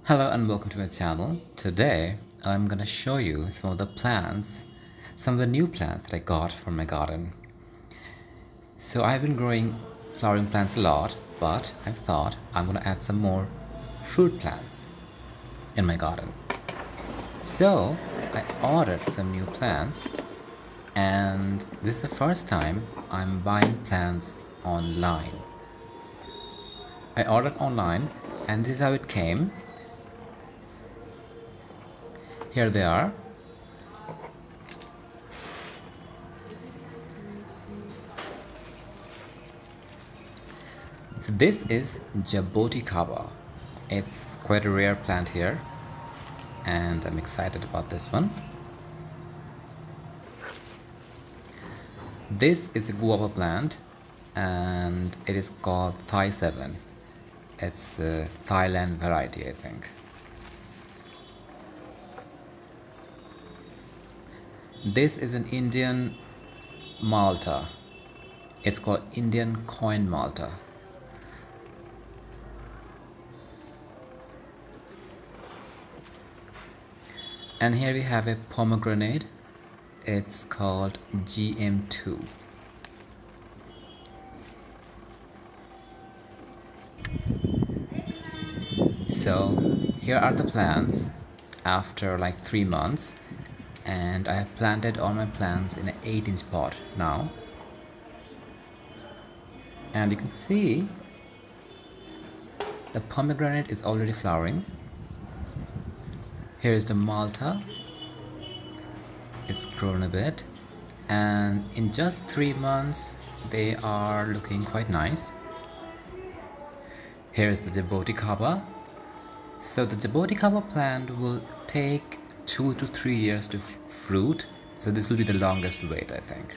Hello and welcome to my channel. Today I'm gonna show you some of the new plants that I got from my garden. So I've been growing flowering plants a lot, but I've thought I'm gonna add some more fruit plants in my garden. So I ordered some new plants, and this is the first time I'm buying plants online. I ordered online and this is how it came. Here they are. So this is Jaboticaba. It's quite a rare plant here and I'm excited about this one. This is a guava plant and it is called Thai 7. It's a Thailand variety, I think. This is an Indian Malta. It's called Indian Coin Malta. And here we have a pomegranate. It's called GM2. So here are the plants after like 3 months. And I have planted all my plants in an 8-inch pot now. And you can see the pomegranate is already flowering. Here is the Malta. It's grown a bit. And in just 3 months, they are looking quite nice. Here is the Jaboticaba. So the Jaboticaba plant will take 2 to 3 years to fruit, so this will be the longest wait, I think.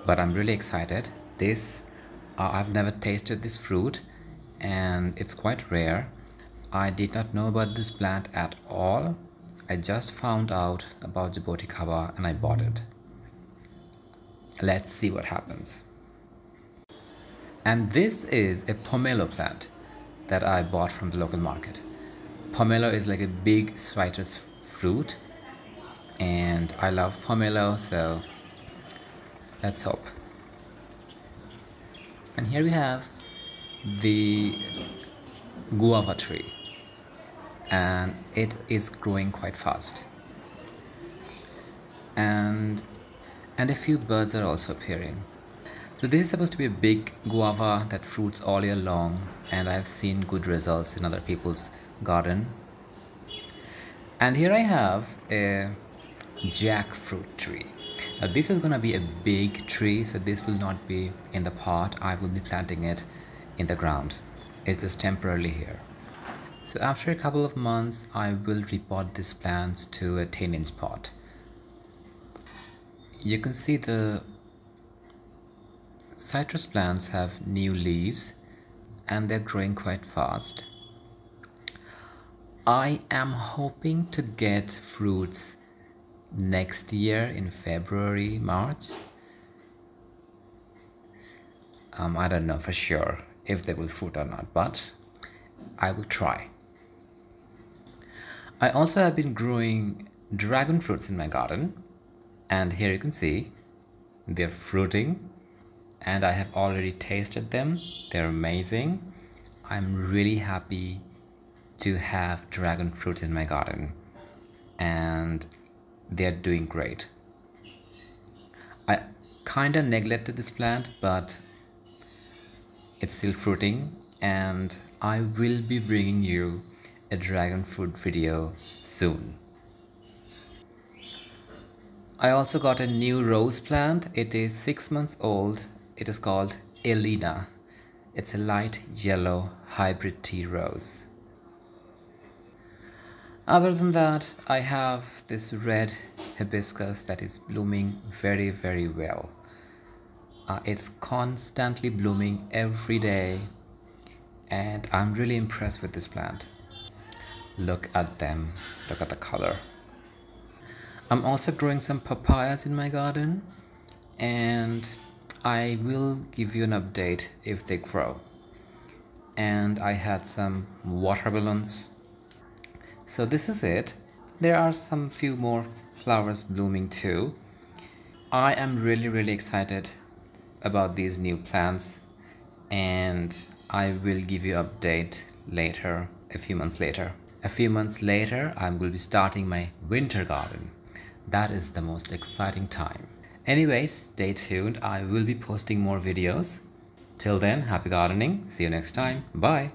But I'm really excited. I've never tasted this fruit and it's quite rare. I did not know about this plant at all. I just found out about Jaboticaba and I bought it. Let's see what happens. And this is a pomelo plant that I bought from the local market. Pomelo is like a big citrus fruit and I love pomelo, so let's hope. And here we have the guava tree and it is growing quite fast. And a few birds are also appearing. So this is supposed to be a big guava that fruits all year long, and I have seen good results in other people's garden. And here I have a jackfruit tree. Now this is gonna be a big tree, so this will not be in the pot. I will be planting it in the ground. It's just temporarily here. So after a couple of months, I will repot these plants to a 10-inch pot. You can see the citrus plants have new leaves and they're growing quite fast. I am hoping to get fruits next year in February, March. I don't know for sure if they will fruit or not, but I will try. I also have been growing dragon fruits in my garden, and here you can see they're fruiting and I have already tasted them. They're amazing. I'm really happy to have dragon fruit in my garden and they're doing great. I kinda neglected this plant, but it's still fruiting and I will be bringing you a dragon fruit video soon. I also got a new rose plant. It is 6 months old. It is called Elena. It's a light yellow hybrid tea rose. Other than that, I have this red hibiscus that is blooming very, very well. It's constantly blooming every day and I'm really impressed with this plant. Look at them, look at the color. I'm also growing some papayas in my garden and I will give you an update if they grow. and I had some water balloons. So this is it. There are some few more flowers blooming too. I am really excited about these new plants, and I will give you update later, a few months later. A few months later, I will be starting my winter garden. That is the most exciting time. Anyways, stay tuned. I will be posting more videos. Till then, happy gardening. See you next time. Bye.